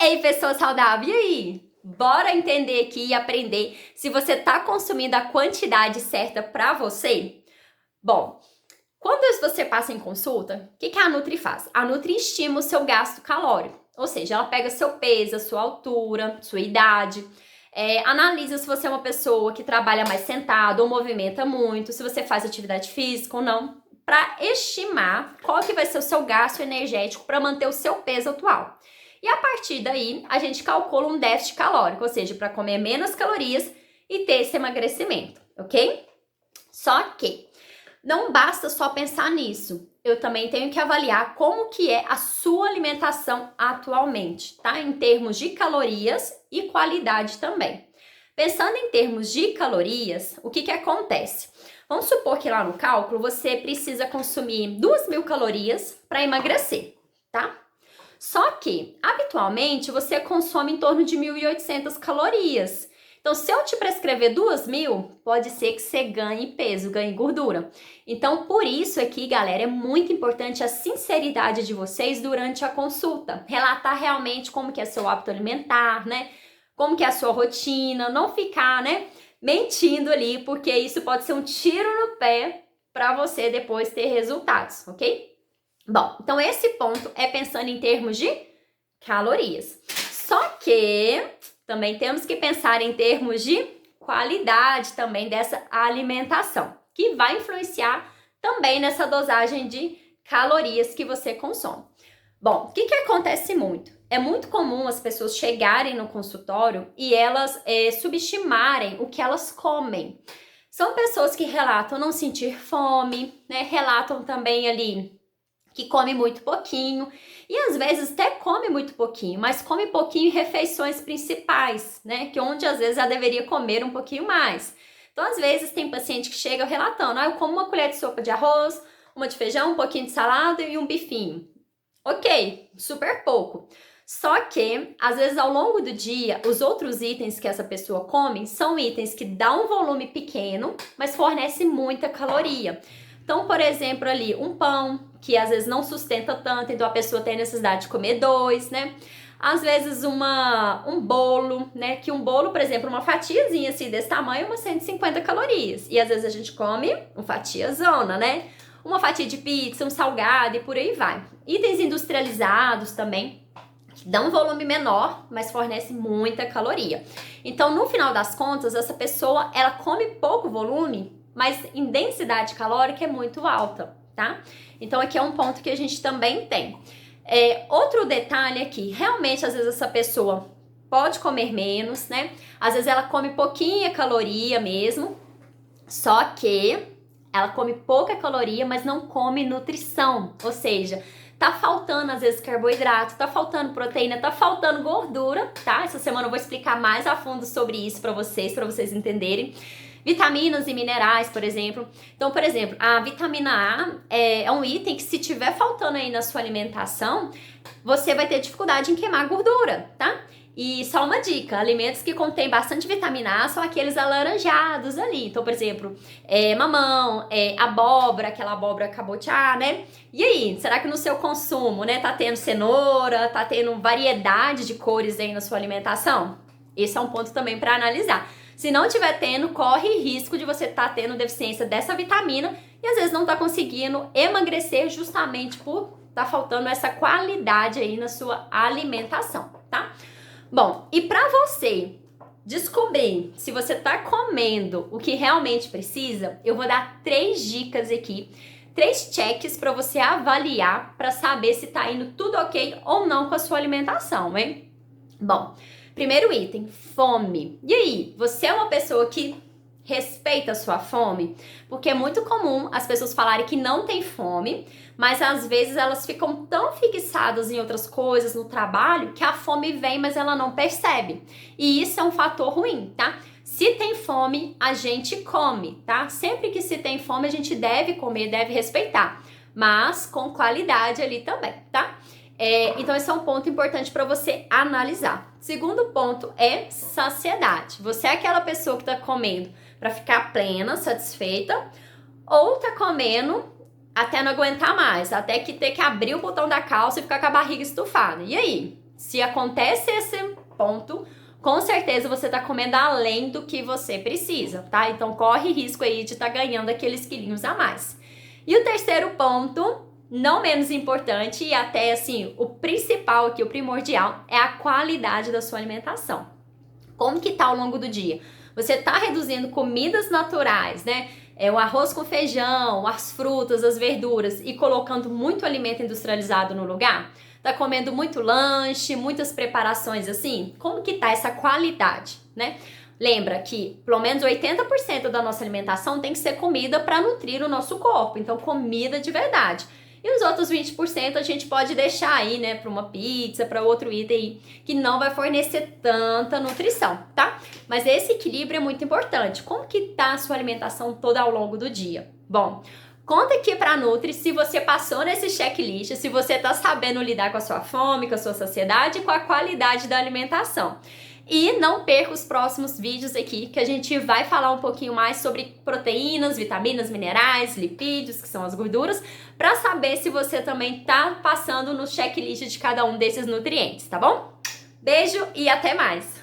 Ei, pessoa saudável, e aí? Bora entender aqui e aprender se você está consumindo a quantidade certa para você? Bom, quando você passa em consulta, o que a Nutri faz? A Nutri estima o seu gasto calórico, ou seja, ela pega seu peso, a sua altura, sua idade, analisa se você é uma pessoa que trabalha mais sentado ou movimenta muito, se você faz atividade física ou não, para estimar qual que vai ser o seu gasto energético para manter o seu peso atual. E a partir daí, a gente calcula um déficit calórico, ou seja, para comer menos calorias e ter esse emagrecimento, ok? Só que não basta só pensar nisso. Eu também tenho que avaliar como que é a sua alimentação atualmente, tá? Em termos de calorias e qualidade também. Pensando em termos de calorias, o que acontece? Vamos supor que lá no cálculo você precisa consumir 2.000 calorias para emagrecer, tá? Só que, habitualmente, você consome em torno de 1.800 calorias. Então, se eu te prescrever 2.000, pode ser que você ganhe peso, ganhe gordura. Então, por isso aqui, galera, é muito importante a sinceridade de vocês durante a consulta. Relatar realmente como que é seu hábito alimentar, né? Como que é a sua rotina, não ficar, né, mentindo ali, porque isso pode ser um tiro no pé para você depois ter resultados, ok? Bom, então esse ponto é pensando em termos de calorias. Só que também temos que pensar em termos de qualidade também dessa alimentação, que vai influenciar também nessa dosagem de calorias que você consome. Bom, o que acontece muito? É muito comum as pessoas chegarem no consultório e elas subestimarem o que elas comem. São pessoas que relatam não sentir fome, né? Relatam também ali que come muito pouquinho e às vezes até come muito pouquinho, mas come pouquinho em refeições principais, né? Que onde às vezes ela deveria comer um pouquinho mais. Então, às vezes tem paciente que chega relatando, eu como uma colher de sopa de arroz, uma de feijão, um pouquinho de salada e um bifinho. Ok, super pouco. Só que, às vezes, ao longo do dia, os outros itens que essa pessoa come são itens que dão um volume pequeno, mas fornecem muita caloria. Então, por exemplo, ali, um pão, que às vezes não sustenta tanto, então a pessoa tem necessidade de comer 2, né? Às vezes um bolo, né? Que um bolo, por exemplo, uma fatiazinha assim desse tamanho, umas 150 calorias. E às vezes a gente come uma fatiazona, né? Uma fatia de pizza, um salgado e por aí vai. Itens industrializados também, que dão um volume menor, mas fornecem muita caloria. Então, no final das contas, essa pessoa, ela come pouco volume, mas em densidade calórica é muito alta, tá? Então, aqui é um ponto que a gente também tem. Outro detalhe aqui, realmente, às vezes essa pessoa pode comer menos, né? Às vezes ela come pouquinha caloria mesmo, só que ela come pouca caloria, mas não come nutrição, ou seja, tá faltando às vezes carboidrato, tá faltando proteína, tá faltando gordura, tá? Essa semana eu vou explicar mais a fundo sobre isso para vocês entenderem. Vitaminas e minerais, por exemplo. Então, por exemplo, a vitamina A é um item que se tiver faltando aí na sua alimentação, você vai ter dificuldade em queimar gordura, tá? E só uma dica, alimentos que contêm bastante vitamina A são aqueles alaranjados ali. Então, por exemplo, mamão, abóbora, aquela abóbora cabotiá, né? E aí, será que no seu consumo, né, tá tendo cenoura, tá tendo variedade de cores aí na sua alimentação? Esse é um ponto também para analisar. Se não tiver tendo, corre risco de você estar tendo deficiência dessa vitamina e às vezes não tá conseguindo emagrecer justamente por tá faltando essa qualidade aí na sua alimentação, tá? Bom, e para você descobrir se você tá comendo o que realmente precisa, eu vou dar 3 dicas aqui, 3 checks para você avaliar para saber se tá indo tudo ok ou não com a sua alimentação, hein? Bom, primeiro item, fome. E aí, você é uma pessoa que respeita a sua fome? Porque é muito comum as pessoas falarem que não tem fome, mas às vezes elas ficam tão fixadas em outras coisas no trabalho que a fome vem, mas ela não percebe. E isso é um fator ruim, tá? Se tem fome, a gente come, tá? Sempre que se tem fome, a gente deve comer, deve respeitar, mas com qualidade ali também, tá? Então esse é um ponto importante para você analisar. Segundo ponto é saciedade. Você é aquela pessoa que tá comendo para ficar plena, satisfeita, ou tá comendo até não aguentar mais, até que ter que abrir o botão da calça e ficar com a barriga estufada. E aí? Se acontece esse ponto, com certeza você tá comendo além do que você precisa, tá? Então corre risco aí de estar ganhando aqueles quilinhos a mais. E o terceiro ponto, não menos importante e até assim, o principal aqui, o primordial, é a qualidade da sua alimentação. Como que tá ao longo do dia? Você tá reduzindo comidas naturais, né? O arroz com feijão, as frutas, as verduras e colocando muito alimento industrializado no lugar? Tá comendo muito lanche, muitas preparações assim? Como que tá essa qualidade, né? Lembra que pelo menos 80% da nossa alimentação tem que ser comida para nutrir o nosso corpo, então comida de verdade. E os outros 20% a gente pode deixar aí, né, para uma pizza, para outro item aí, que não vai fornecer tanta nutrição, tá? Mas esse equilíbrio é muito importante. Como que tá a sua alimentação toda ao longo do dia? Bom, conta aqui pra Nutri se você passou nesse checklist, se você tá sabendo lidar com a sua fome, com a sua saciedade e com a qualidade da alimentação. E não perca os próximos vídeos aqui, que a gente vai falar um pouquinho mais sobre proteínas, vitaminas, minerais, lipídios, que são as gorduras, para saber se você também tá passando no checklist de cada um desses nutrientes, tá bom? Beijo e até mais!